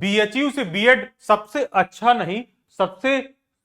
BHU से BEd सबसे अच्छा नहीं, सबसे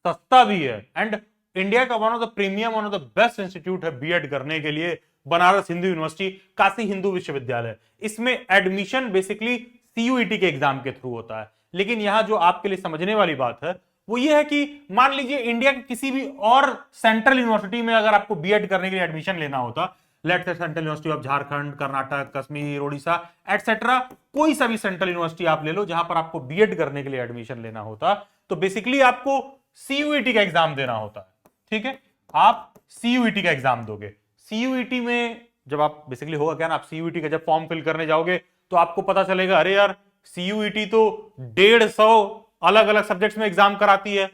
सस्ता भी है। एंड इंडिया का one of the premium, one of the best institute है बीएड करने के लिए, बनारस हिंदू यूनिवर्सिटी, काशी हिंदू विश्वविद्यालय। इसमें एडमिशन बेसिकली सीयूईटी के एग्जाम के थ्रू होता है। लेकिन यहां जो आपके लिए समझने वाली बात है वो ये है कि मान लीजिए इंडिया के किसी भी और सेंट्रल यूनिवर्सिटी में अगर आपको बीएड करने के लिए एडमिशन लेना होता, let's say central university of Jharkhand, Karnataka, Kashmir, Odisha etcetera, कोई सा भी सेंट्रल यूनिवर्सिटी आप ले लो जहां पर आपको बीएड करने के लिए एडमिशन लेना होता, तो बेसिकली आपको सीयूईटी का एग्जाम देना होता है। ठीक है, आप सीयूईटी का एग्जाम दोगे। सीयूईटी में जब आप बेसिकली होगा क्या ना, आप सीयूईटी का जब फॉर्म फिल करने जाओगे तो आपको पता चलेगा अरे यार सीयूईटी तो 150 अलग अलग सब्जेक्ट्स में एग्जाम कराती है,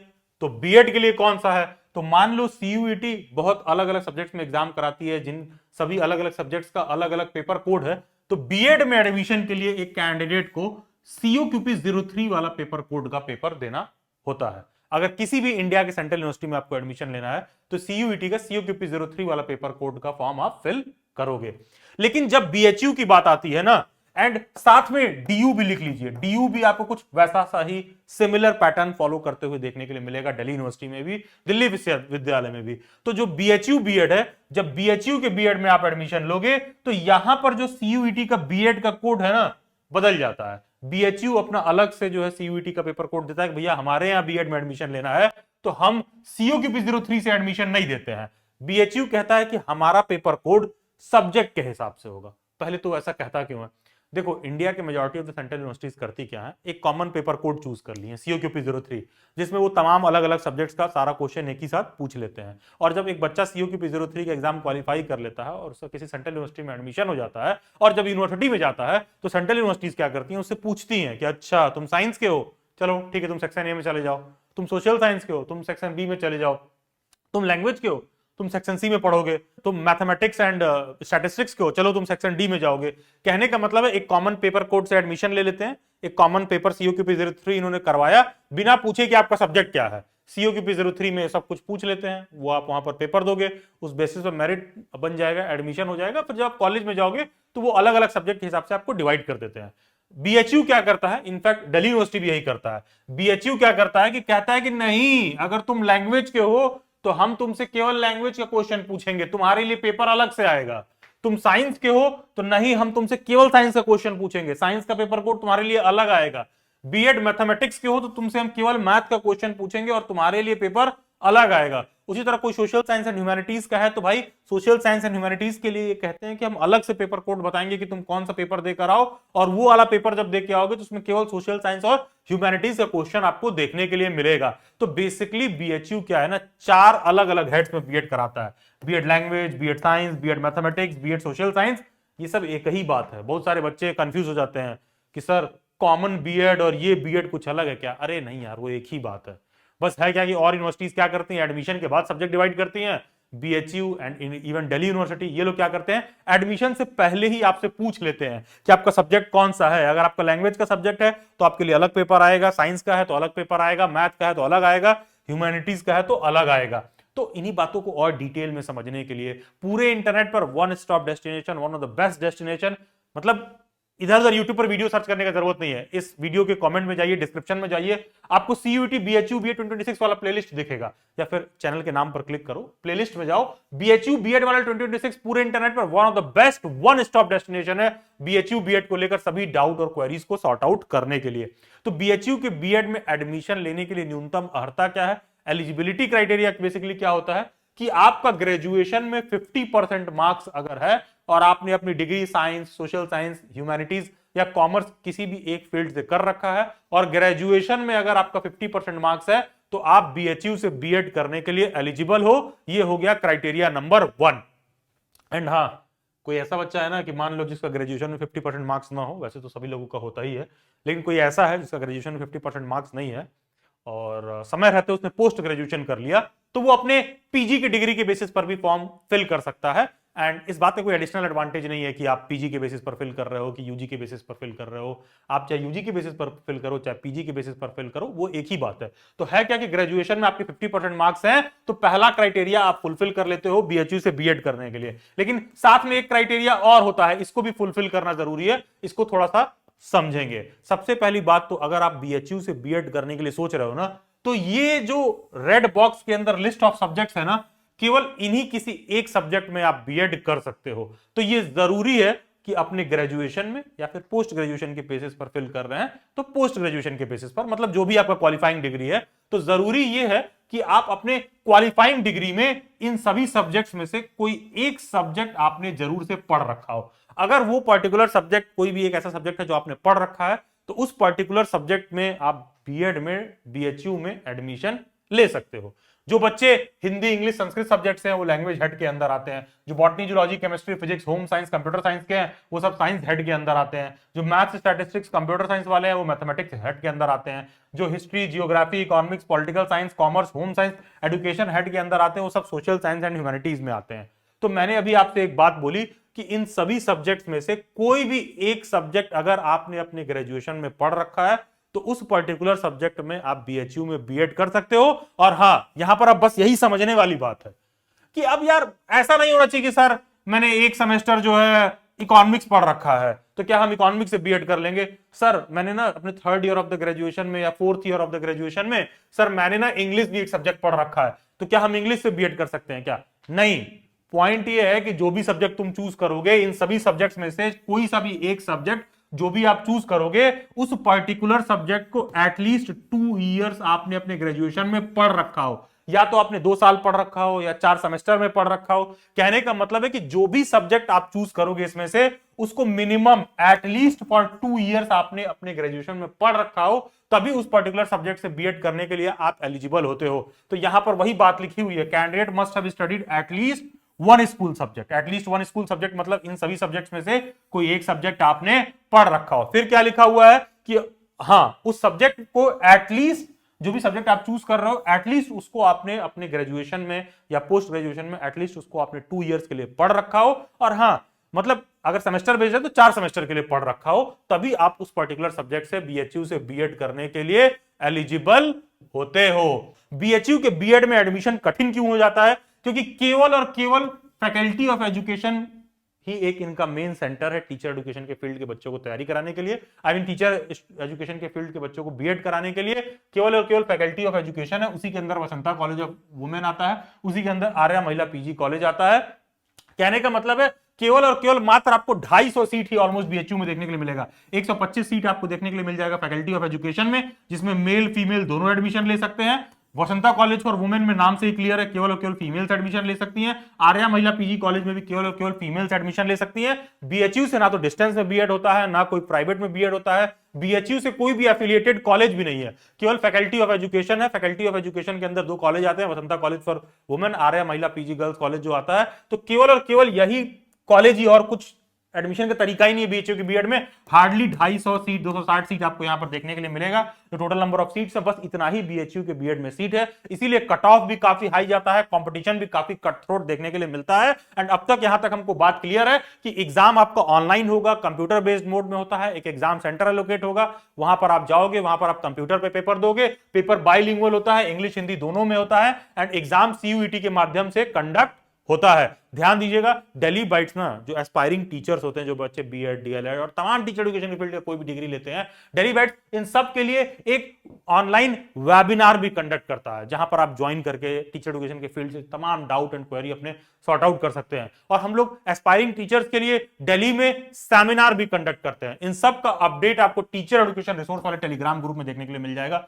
तो बीएड के लिए कौन सा है। तो मान लो सीयूईटी बहुत अलग अलग सब्जेक्ट्स में एग्जाम कराती है, जिन सभी अलग अलग सब्जेक्ट्स का अलग अलग पेपर कोड है, तो बीएड में एडमिशन के लिए एक कैंडिडेट को COQP 03 वाला पेपर कोड का पेपर देना होता है। अगर किसी भी इंडिया के सेंट्रल यूनिवर्सिटी में आपको एडमिशन लेना है तो सीयूईटी का COQP 03 वाला पेपर कोड का फॉर्म आप फिल करोगे। लेकिन जब बीएचयू की बात आती है ना, एंड साथ में डीयू भी लिख लीजिए, डीयू भी आपको कुछ वैसा सा ही सिमिलर पैटर्न फॉलो करते हुए देखने के लिए मिलेगा, दिल्ली यूनिवर्सिटी में भी, दिल्ली विश्वविद्यालय में भी। तो जो बीएचयू बीएड है, जब बीएचयू के बीएड में आप एडमिशन लोगे तो यहां पर जो सीयूईटी का बीएड का कोड है ना बदल जाता है। बीएचयू अपना अलग से जो है सीयूईटी का पेपर कोड देता है कि भैया हमारे यहां बीएड में एडमिशन लेना है तो हम COQP 03 से एडमिशन नहीं देते हैं। बीएचयू कहता है कि हमारा पेपर कोड सब्जेक्ट के हिसाब से होगा। पहले तो ऐसा कहता क्यों है, देखो इंडिया के majority of the central universities करती क्या है, एक कॉमन पेपर कोड चूज कर लिए COQP 03, जिसमें वो तमाम अलग अलग सब्जेक्ट्स का सारा क्वेश्चन एक ही साथ पूछ लेते हैं। और जब एक बच्चा COQP 03 का एग्जाम क्वालिफाई कर लेता है और उसका किसी सेंट्रल यूनिवर्सिटी में एडमिशन हो जाता है, और जब यूनिवर्सिटी में जाता है तो सेंट्रल यूनिवर्सिटीज क्या करती हैं, उससे पूछती हैं कि अच्छा तुम साइंस के हो, चलो ठीक है तुम सेक्शन ए में चले जाओ, तुम सोशल साइंस के हो, तुम सेक्शन बी में चले जाओ, तुम लैंग्वेज के हो, तुम सेक्शन सी में पढ़ोगे, तुम मैथमेटिक्स एंड स्टैटिस्टिक्स के हो, चलो तुम सेक्शन डी में जाओगे। कहने का मतलब है एक कॉमन पेपर कोड से एडमिशन ले लेते हैं, एक कॉमन पेपर COQP 03 इन्होंने करवाया बिना पूछे कि आपका सब्जेक्ट क्या है। COQP 03 में सब कुछ पूछ लेते हैं, वो आप वहां पर पेपर दोगे, उस बेसिस पर मेरिट बन जाएगा, एडमिशन हो जाएगा। फिर जब आप कॉलेज में जाओगे तो वो अलग अलग सब्जेक्ट के हिसाब से आपको डिवाइड कर देते हैं। बीएचयू क्या करता है, इनफैक्ट दिल्ली यूनिवर्सिटी भी यही करता है। बीएचयू क्या करता है कि कहता है कि नहीं, अगर तुम लैंग्वेज के हो तो हम तुमसे केवल लैंग्वेज का क्वेश्चन पूछेंगे, तुम्हारे लिए पेपर अलग से आएगा। तुम साइंस के हो तो नहीं, हम तुमसे केवल साइंस का क्वेश्चन पूछेंगे, साइंस का पेपर कोड तुम्हारे लिए अलग आएगा। बीएड मैथमेटिक्स के हो तो तुमसे हम केवल मैथ का क्वेश्चन पूछेंगे और तुम्हारे लिए पेपर अलग आएगा। उसी तरह कोई सोशल साइंस एंड ह्यूमैनिटीज का है तो भाई सोशल साइंस एंड ह्यूमैनिटीज के लिए कहते हैं कि हम अलग से पेपर कोड बताएंगे कि तुम कौन सा पेपर देकर आओ, और वो वाला पेपर जब देके आओगे तो उसमें केवल सोशल साइंस और ह्यूमैनिटीज का क्वेश्चन आपको देखने के लिए मिलेगा। तो बेसिकली बीएचयू क्या है ना, 4 अलग अलग हेड्स में बीएड कराता है, BEd language, BEd science, BEd mathematics, BEd social science. ये सब एक ही बात है। बहुत सारे बच्चे कंफ्यूज हो जाते हैं कि सर कॉमन बीएड और ये बीएड कुछ अलग है क्या। अरे नहीं यार, वो एक ही बात है। बस है क्या कि और यूनिवर्सिटीज क्या करती हैं, एडमिशन के बाद सब्जेक्ट डिवाइड करती हैं। BHU and even Delhi university ये लोग क्या करते हैं, एडमिशन से पहले ही आपसे पूछ लेते हैं कि आपका सब्जेक्ट कौन सा है। अगर आपका लैंग्वेज का सब्जेक्ट है तो आपके लिए अलग पेपर आएगा, साइंस का है तो अलग पेपर आएगा, मैथ का है तो अलग आएगा, ह्यूमैनिटीज का है तो अलग आएगा। तो इन्हीं बातों को और डिटेल में समझने के लिए पूरे इंटरनेट पर one stop destination, one of the best destination, मतलब इधर उधर यूट्यूब पर वीडियो सर्च करने की जरूरत नहीं है। इस वीडियो के कमेंट में जाइए, डिस्क्रिप्शन में जाइए, आपको CUET BHU BEd 2026 वाला प्लेलिस्ट दिखेगा, या फिर चैनल के नाम पर क्लिक करो, प्लेलिस्ट में जाओ, BHU BEd वाला 2026 पूरे इंटरनेट पर one of the best one stop destination है BHU BEd को लेकर सभी डाउट और क्वेरीज को सॉर्ट आउट करने के लिए। तो BHU के BEd में एडमिशन लेने के लिए न्यूनतम अर्हता क्या है, एलिजिबिलिटी क्राइटेरिया बेसिकली क्या होता है कि आपका ग्रेजुएशन में 50% मार्क्स अगर है और आपने अपनी degree science, social science, humanities या कॉमर्स किसी भी एक फील्ड से कर रखा है, और ग्रेजुएशन में अगर आपका 50% मार्क्स है तो आप बीएचयू से बीएड करने के लिए एलिजिबल हो। ये हो गया क्राइटेरिया नंबर 1। एंड हाँ, कोई ऐसा बच्चा है ना कि मान लो जिसका ग्रेजुएशन में 50% मार्क्स ना हो, वैसे तो सभी लोगों का होता ही है, लेकिन कोई ऐसा है जिसका ग्रेजुएशन में 50% मार्क्स नहीं है और समय रहते उसने पोस्ट ग्रेजुएशन कर लिया, तो वो अपने पीजी की डिग्री के बेसिस पर भी फॉर्म फिल कर सकता है। एंड इस बात का कोई एडिशनल एडवांटेज नहीं है कि आप पीजी के बेसिस पर फिल कर रहे हो कि यूजी के बेसिस पर फिल कर रहे हो। आप चाहे यूजी के बेसिस पर फिल करो चाहे पीजी के बेसिस पर फिल करो, वो एक ही बात है। तो है क्या कि ग्रेजुएशन में आपके 50% मार्क्स हैं तो पहला क्राइटेरिया आप फुलफिल कर लेते हो बीएचयू से बीएड करने के लिए। लेकिन साथ में एक क्राइटेरिया और होता है, इसको भी फुलफिल करना जरूरी है, इसको थोड़ा सा समझेंगे। सबसे पहली बात तो अगर आप बीएचयू से बीएड करने के लिए सोच रहे हो ना, तो ये जो रेड बॉक्स के अंदर लिस्ट ऑफ सब्जेक्ट्स है ना, केवल इन्हीं किसी एक सब्जेक्ट में आप बीएड कर सकते हो। तो ये जरूरी है कि अपने ग्रेजुएशन में या फिर पोस्ट ग्रेजुएशन के बेसिस पर फिल कर रहे हैं तो पोस्ट ग्रेजुएशन के बेसिस पर, मतलब जो भी आपका क्वालिफाइंग डिग्री है, तो जरूरी ये है कि आप अपने क्वालिफाइंग डिग्री में इन सभी सब्जेक्ट्स में से कोई एक सब्जेक्ट आपने जरूर से पढ़ रखा हो। अगर वो पर्टिकुलर सब्जेक्ट कोई भी एक ऐसा सब्जेक्ट है जो आपने पढ़ रखा है, तो उस पर्टिकुलर सब्जेक्ट में आप बीएड में बीएचयू में एडमिशन ले सकते हो। जो बच्चे हिंदी इंग्लिश संस्कृत सब्जेक्ट्स हैं वो लैंग्वेज हेड के अंदर आते हैं। जो botany zoology chemistry physics home science computer science के हैं वो सब साइंस हेड के अंदर आते हैं। जो मैथ्स स्टैटिस्टिक्स कंप्यूटर साइंस वाले हैं वो मैथमेटिक्स हेड के अंदर आते हैं। जो history geography economics political science commerce home science education head के अंदर आते हैं वो सब सोशल साइंस एंड ह्यूमैनिटीज में आते हैं। तो मैंने अभी आपसे एक बात बोली कि इन सभी सब्जेक्ट्स में से कोई भी एक सब्जेक्ट अगर आपने अपने ग्रेजुएशन में पढ़ रखा है तो उस पर्टिकुलर सब्जेक्ट में आप बीएचयू में बीएड कर सकते हो। और हां, यहां पर अब बस यही समझने वाली बात है कि अब यार ऐसा नहीं होना चाहिए कि सर मैंने एक सेमेस्टर जो है इकोनॉमिक्स पढ़ रखा है तो क्या हम इकोनॉमिक्स से बीएड कर लेंगे। सर मैंने ना अपने third year of the graduation में या fourth year of the graduation में सर मैंने ना इंग्लिश भी एक सब्जेक्ट पढ़ रखा है तो क्या हम इंग्लिश से बीएड कर सकते हैं क्या। नहीं, पॉइंट ये है कि जो भी सब्जेक्ट तुम चूज करोगे इन सभी सब्जेक्ट्स में से कोई सा भी एक सब्जेक्ट जो भी आप चूज करोगे उस पर्टिकुलर सब्जेक्ट को एटलीस्ट 2 इयर्स आपने अपने ग्रेजुएशन में पढ़ रखा हो, या तो आपने 2 साल पढ़ रखा हो या 4 सेमेस्टर में पढ़ रखा हो। कहने का मतलब है कि जो भी सब्जेक्ट आप चूज करोगे इसमें से उसको मिनिमम एटलीस्ट फॉर 2 इयर्स आपने अपने ग्रेजुएशन में पढ़ रखा हो, तभी उस पर्टिकुलर सब्जेक्ट से बीएड करने के लिए आप एलिजिबल होते हो। तो यहां पर वही बात लिखी हुई है, candidate must have studied at least one school subject. At least one school subject मतलब इन सभी सब्जेक्ट्स में से कोई एक सब्जेक्ट आपने पढ़ रखा हो। फिर क्या लिखा हुआ है कि हां, उस सब्जेक्ट को एटलीस्ट, जो भी सब्जेक्ट आप चूज कर रहे हो एटलीस्ट उसको आपने अपने ग्रेजुएशन में या पोस्ट ग्रेजुएशन में एटलीस्ट उसको आपने 2 इयर्स के लिए पढ़ रखा हो। और हां, मतलब अगर सेमेस्टर बेस्ड है तो 4 सेमेस्टर के लिए पढ़ रखा हो, तभी आप उस पर्टिकुलर सब्जेक्ट से बीएचयू से बीएड करने के लिए एलिजिबल होते हो। बीएचयू के बीएड में एडमिशन कठिन क्यों हो जाता है? क्योंकि केवल और केवल फैकल्टी ऑफ एजुकेशन ही एक इनका मेन सेंटर है टीचर एजुकेशन के फील्ड के बच्चों को तैयारी कराने के लिए। आई मीन टीचर एजुकेशन के फील्ड के बच्चों को बीएड कराने के लिए केवल और केवल फैकल्टी ऑफ एजुकेशन है। उसी के अंदर वसंता कॉलेज ऑफ वुमेन आता है, उसी के अंदर आर्या महिला पीजी कॉलेज आता है। कहने का मतलब है केवल और केवल मात्र आपको 250 सीट ही ऑलमोस्ट बीएचयू में देखने के लिए मिलेगा। 125 सीट आपको देखने के लिए मिल जाएगा फैकल्टी ऑफ एजुकेशन में, जिसमें मेल फीमेल दोनों एडमिशन ले सकते हैं। वसंता कॉलेज फॉर वुमेन में नाम से ही क्लियर है, केवल और केवल फीमेल्स एडमिशन ले सकती हैं। आर्या महिला पीजी कॉलेज में भी केवल और केवल फीमेल्स एडमिशन ले सकती हैं। बीएचयू से ना तो डिस्टेंस में बीएड होता है, ना कोई प्राइवेट में बीएड होता है। बीएचयू से कोई भी एफिलिएटेड कॉलेज भी नहीं है, केवल फैकल्टी ऑफ एजुकेशन है। फैकल्टी ऑफ एजुकेशन के अंदर 2 कॉलेज आते हैं, Vasanta college for women, Arya महिला पीजी गर्ल्स कॉलेज जो आता है। तो केवल और केवल यही कॉलेज ही, और कुछ एडमिशन का तरीका ही नहीं है बीएचयू की बीएड में। हार्डली 250 सीट 260 सीट आपको यहां पर देखने के लिए मिलेगा। जो टोटल नंबर ऑफ सीट्स है बस इतना ही बीएचयू के बीएड में सीट है, इसीलिए कट ऑफ भी काफी हाई जाता है, कंपटीशन भी काफी कट थ्रोट देखने के लिए मिलता है। एंड अब तक यहां तक हमको बात क्लियर है कि एग्जाम आपका ऑनलाइन होगा, कंप्यूटर बेस्ड मोड में होता है। एक एग्जाम सेंटर एलोकेट होगा, वहां पर आप जाओगे, वहां पर आप कंप्यूटर पे पेपर दोगे। पेपर बाइलिंगुअल होता है, इंग्लिश हिंदी दोनों में होता है। एंड एग्जाम सीयूईटी के माध्यम से कंडक्ट होता है। ध्यान दीजिएगा, दिल्ली बाइट्स ना, जो एस्पायरिंग टीचर्स होते हैं, जो बच्चे बीएड डीएलएड और तमाम टीचर एजुकेशन के फील्ड का कोई भी डिग्री लेते हैं, दिल्ली बाइट्स इन सब के लिए एक ऑनलाइन वेबिनार भी कंडक्ट करता है, जहां पर आप ज्वाइन करके टीचर एजुकेशन के फील्ड से तमाम डाउट एंड क्वेरी अपने सॉर्ट आउट कर सकते हैं। और हम लोग एस्पायरिंग टीचर्स के लिए दिल्ली में सेमिनार भी कंडक्ट करते हैं। इन सब का अपडेट आपको टीचर एजुकेशन रिसोर्स वाले टेलीग्राम ग्रुप में देखने के लिए मिल जाएगा।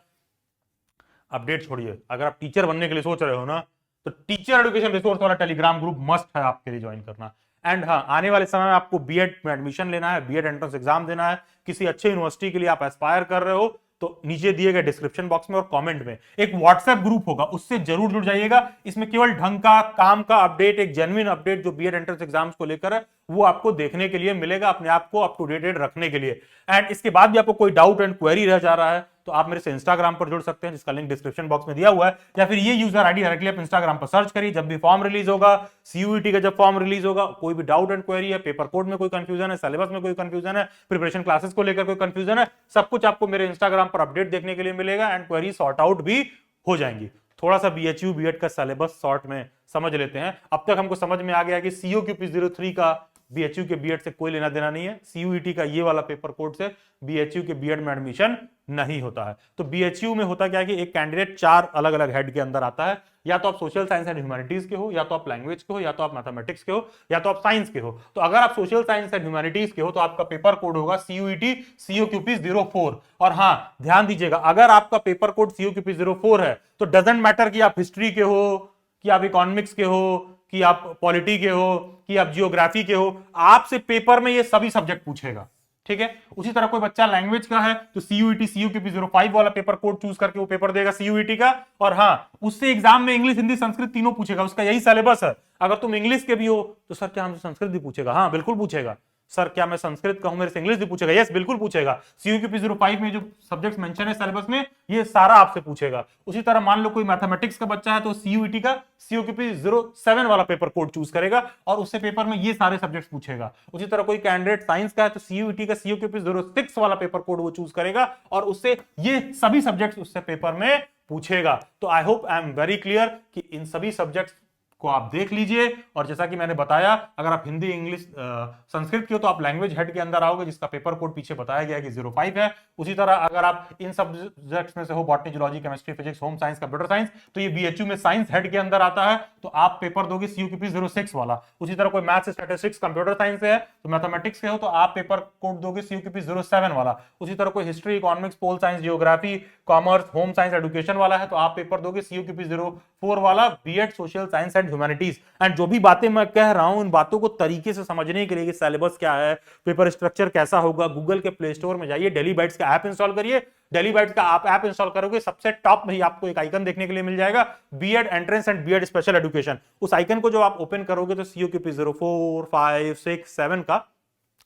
अपडेट छोड़िए, अगर आप टीचर बनने के लिए सोच रहे हो ना, तो टीचर एजुकेशन रिसोर्स वाला टेलीग्राम ग्रुप मस्ट है आपके लिए ज्वाइन करना। एंड हाँ, आने वाले समय में आपको बीएड में एडमिशन लेना है, बीएड एंट्रेंस एग्जाम देना है, किसी अच्छे यूनिवर्सिटी के लिए आप एस्पायर कर रहे हो, तो नीचे दिए गए डिस्क्रिप्शन बॉक्स में और कमेंट में एक व्हाट्सएप ग्रुप होगा, उससे जरूर जुड़ जाइएगा। इसमें केवल ढंग का काम का अपडेट, एक जेन्युइन अपडेट जो बीएड एंट्रेंस एग्जाम्स को लेकर है, वो आपको देखने के लिए मिलेगा, अपने आप को अप टू डेटेड रखने के लिए। एंड इसके बाद भी आपको कोई डाउट एंड क्वेरी रह जा रहा है तो आप मेरे से इंस्टाग्राम पर जुड़ सकते हैं, जिसका लिंक डिस्क्रिप्शन बॉक्स में दिया हुआ है, या फिर ये यूजर आईडी डायरेक्टली आप इंस्टाग्राम पर सर्च करिए। जब भी फॉर्म रिलीज होगा, सीयूईटी का जब फॉर्म रिलीज होगा, कोई भी डाउट एंड क्वेरी है, पेपर कोड में कोई कंफ्यूजन है, सिलेबस में कोई कंफ्यूजन है, प्रिपरेशन क्लासेस को लेकर कोई कंफ्यूजन है, सब कुछ आपको मेरे इंस्टाग्राम पर अपडेट देखने के लिए मिलेगा एंड क्वेरी सॉर्ट आउट भी हो जाएंगी। थोड़ा सा बीएचयू बीएड का सिलेबस शॉर्ट में समझ लेते हैं। अब तक हमको समझ में आ गया कि COQP 03 का बीएचयू के बीएड से कोई लेना देना नहीं है। सीयूईटी का ये वाला पेपर कोड से बीएचयू के बीएड में एडमिशन नहीं होता है। तो बीएचयू में होता क्या है कि एक कैंडिडेट 4 अलग अलग हेड के अंदर आता है, या तो आप सोशल साइंस एंड ह्यूमैनिटीज के हो, या तो आप लैंग्वेज के हो, या तो आप मैथमेटिक्स के हो, या तो आप साइंस के हो। तो अगर आप सोशल साइंस एंड ह्यूमैनिटीज के हो तो आपका पेपर कोड होगा सीयूईटी COQP 04। और हां ध्यान दीजिएगा, अगर आपका पेपर कोड COQP 04 है तो डजेंट मैटर कि आप हिस्ट्री के हो, कि आप इकोनॉमिक्स के हो, कि आप पॉलिटी के हो, कि आप जियोग्राफी के हो, आपसे पेपर में ये सभी सब्जेक्ट पूछेगा। ठीक है। उसी तरह कोई बच्चा लैंग्वेज का है तो सीयूईटी COQP 05 वाला पेपर कोड चूज करके वो पेपर देगा सीयूईटी का। और हाँ, उससे एग्जाम में इंग्लिश हिंदी संस्कृत तीनों पूछेगा, उसका यही सिलेबस है। अगर तुम इंग्लिश के भी हो तो सर क्या हमसे संस्कृत भी पूछेगा? हाँ बिल्कुल पूछेगा। सर क्या मैं संस्कृत का हूं, मेरे से इंग्लिश भी पूछेगा? यस बिल्कुल पूछेगा। COQP 05 में जो सब्जेक्ट्स मेंशन है सिलेबस में, ये सारा आपसे पूछेगा। उसी तरह मान लो कोई मैथमेटिक्स का बच्चा है तो सीयूईटी का COQP 07 वाला पेपर कोड चूज करेगा और उससे पेपर में ये सारे सब्जेक्ट्स पूछेगा। उसी तरह कोई कैंडिडेट साइंस का है तो सीयूईटी का COQP 06 वाला पेपर कोड वो चूज करेगा और उससे ये सभी सब्जेक्ट्स उससे पेपर में पूछेगा। तो I hope I am very clear कि इन सभी सब्जेक्ट्स को आप देख लीजिए। और जैसा कि मैंने बताया, अगर आप हिंदी इंग्लिश संस्कृत की हो तो आप लैंग्वेज हेड के अंदर आओगे जिसका पेपर कोड पीछे बताया गया है कि 05 है। उसी तरह अगर आप इन सब्जेक्ट्स में से हो, botany zoology chemistry physics home science computer science, तो ये बीएचयू में साइंस हेड के अंदर आता है, तो आप पेपर दोगे COQP 06 वाला। उसी तरह कोई मैथ्स स्टैटिस्टिक्स कंप्यूटर साइंस है तो मैथमेटिक्स के हो तो आप पेपर कोड दोगे COQP 07 वाला। उसी तरह कोई history economics pol science geography commerce home science education वाला है तो आप पेपर दोगे COQP 04 वाला BEd social science and humanities. And जो भी बातें मैं कह रहा हूं, इन बातों को तरीके से समझने के लिए सिलेबस क्या है, पेपर स्ट्रक्चर कैसा होगा, गूगल के प्ले स्टोर में जाइए, डेली बाइट्स का ऐप इंस्टॉल करिए। डेली बाइट्स का आप ऐप इंस्टॉल करोगे, सबसे टॉप में ही आपको एक आइकन देखने के लिए मिल जाएगा, BEd entrance and BEd special education. उस आइकन को जब आप ओपन करोगे तो COQP 04, 5, 6, 7 का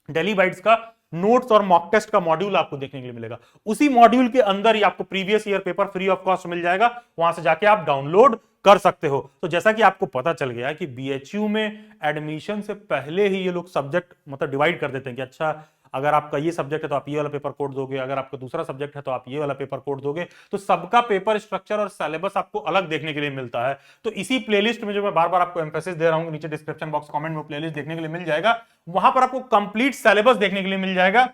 डेली बाइट्स का नोट्स और मॉक टेस्ट का मॉड्यूल आपको देखने के लिए मिलेगा। उसी मॉड्यूल के अंदर ही आपको previous year paper free of cost मिल जाएगा, वहां से जाके आप डाउनलोड कर सकते हो। तो जैसा कि आपको पता चल गया कि बीएचयू में एडमिशन से पहले ही ये लोग सब्जेक्ट मतलब डिवाइड कर देते हैं कि अच्छा अगर आपका ये सब्जेक्ट है तो आप ये वाला पेपर कोड दोगे, अगर आपका दूसरा सब्जेक्ट है तो आप ये वाला पेपर कोड दोगे। तो सबका पेपर स्ट्रक्चर और सिलेबस आपको अलग देखने के लिए मिलता है। तो इसी प्लेलिस्ट में जो मैं बार बार आपको एम्फेसिस दे रहा हूं, नीचे डिस्क्रिप्शन बॉक्स कमेंट में प्लेलिस्ट देखने के लिए मिल जाएगा, वहां पर आपको कंप्लीट सिलेबस देखने के लिए मिल जाएगा,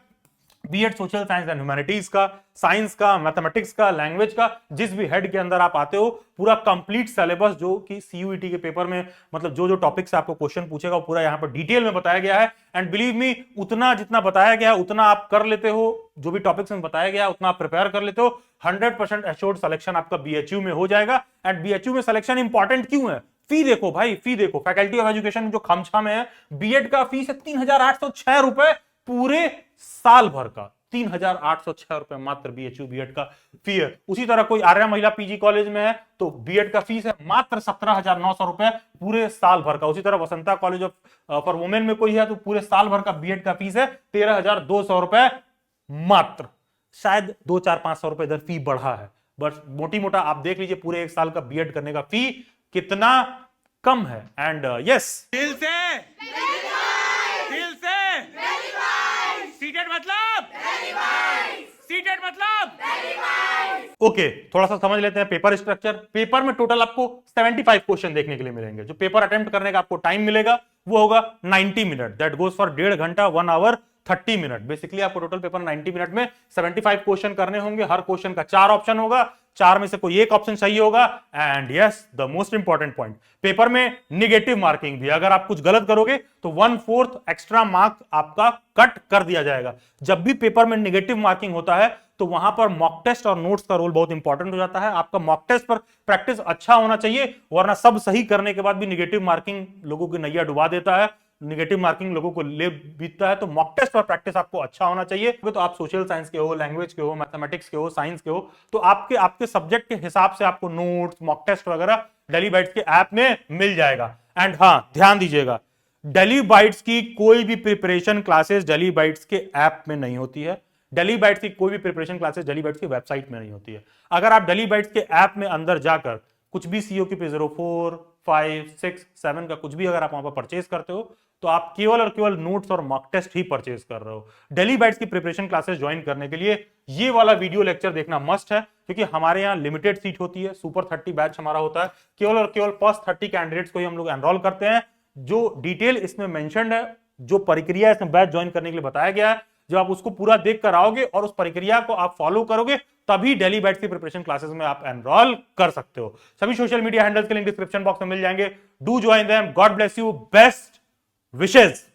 BEd social science and humanities का, साइंस का, मैथमेटिक्स का, लैंग्वेज का, जिस भी हेड के अंदर आप आते हो, पूरा कंप्लीट सिलेबस जो कि सीयूईटी के पेपर में मतलब जो जो टॉपिक से आपको क्वेश्चन पूछेगा वो पूरा यहां पर डिटेल में बताया गया है। एंड बिलीव मी, उतना जितना बताया गया है उतना आप कर लेते हो, जो भी टॉपिक्स में बताया गया है उतना आप प्रिपेयर कर लेते हो, 100% एश्योर्ड सिलेक्शन आपका बीएचयू में हो जाएगा। एंड बीएचयू में सिलेक्शन इंपॉर्टेंट क्यों है? फी देखो भाई, फी देखो, फैकल्टी ऑफ एजुकेशन जो खमछा में है, बीएड का फीस है 3,806 रुपए पूरे साल भर का, 3,806 रुपए मात्र बीएचयू बीएड का फी है। उसी तरह कोई आर्या महिला पीजी कॉलेज में है तो बीएड का फीस है मात्र 17,900 रुपए पूरे साल भर का। उसी तरह Vasanta college of for women में कोई है तो पूरे साल भर का बीएड का फीस है 13,200 रुपए मात्र। शायद 200-400-500 रुपए इधर फी बढ़ा है, बस मोटी मोटा आप देख लीजिए पूरे एक साल का बीएड करने का फी कितना कम है। एंड यस, दिल से सीटेड मतलब सीटेड मतलब ओके, थोड़ा सा समझ लेते हैं पेपर स्ट्रक्चर। पेपर में टोटल आपको 75 क्वेश्चन देखने के लिए मिलेंगे। जो पेपर अटेम्प्ट करने का आपको टाइम मिलेगा वो होगा 90 मिनट, दैट गोज फॉर 1.5 घंटा, 1 आवर 30 मिनट। बेसिकली आपको टोटल पेपर 90 मिनट में 75 क्वेश्चन करने होंगे। हर क्वेश्चन का 4 ऑप्शन होगा, 4 में से कोई एक ऑप्शन सही होगा। And yes, the most important point, paper में निगेटिव मार्किंग भी, अगर आप कुछ गलत करोगे तो 1/4 एक्स्ट्रा मार्क आपका कट कर दिया जाएगा। जब भी पेपर में निगेटिव मार्किंग होता है तो वहां पर मॉक टेस्ट और नोट्स का रोल बहुत इंपॉर्टेंट हो जाता है। आपका मॉक टेस्ट पर प्रैक्टिस अच्छा होना चाहिए, वरना सब सही करने के बाद भी निगेटिव मार्किंग लोगों की नैया डुबा देता है, निगेटिव मार्किंग लोगों को ले बीतता है। तो मॉक टेस्ट और प्रैक्टिस आपको अच्छा होना चाहिए। तो आप सोशल साइंस के हो, लैंग्वेज के हो, मैथमेटिक्स के हो, साइंस के हो, तो आपके सब्जेक्ट के हिसाब से आपको नोट्स मॉक टेस्ट वगैरह डेली बाइट्स के ऐप में मिल जाएगा। एंड हाँ, ध्यान दीजिएगा, डेली बाइट्स की कोई भी प्रिपरेशन क्लासेस डेली बाइट्स के ऐप में नहीं होती है। डेली बाइट्स की कोई भी प्रिपरेशन क्लासेस डेली बाइट्स की वेबसाइट में नहीं होती है। अगर आप डेली बाइट्स के ऐप में अंदर जाकर कुछ भी COQP 04, 5, 6, 7 का कुछ भी अगर आप वहां पर परचेज करते हो तो आप केवल और केवल नोट्स और मॉक टेस्ट ही परचेज कर रहे हो। डेली बाइट्स की प्रिपरेशन क्लासेस ज्वाइन करने के लिए ये वाला वीडियो लेक्चर देखना मस्ट है, क्योंकि हमारे यहाँ लिमिटेड सीट होती है, सुपर 30 बैच हमारा होता है, केवल और केवल फर्स्ट 30 कैंडिडेट्स को ही हम लोग एनरोल करते हैं। जो डिटेल इसमें मेंशन्ड है जो प्रक्रिया इसमें बैच ज्वाइन करने के लिए बताया गया है, जब आप उसको पूरा देख कर आओगे और उस प्रक्रिया को आप फॉलो करोगे, तभी डेली बैच की प्रिपरेशन क्लासेस में आप एनरोल कर सकते हो। सभी सोशल मीडिया हैंडल्स के लिंक डिस्क्रिप्शन बॉक्स में मिल जाएंगे। Do join them. God bless you. Best wishes.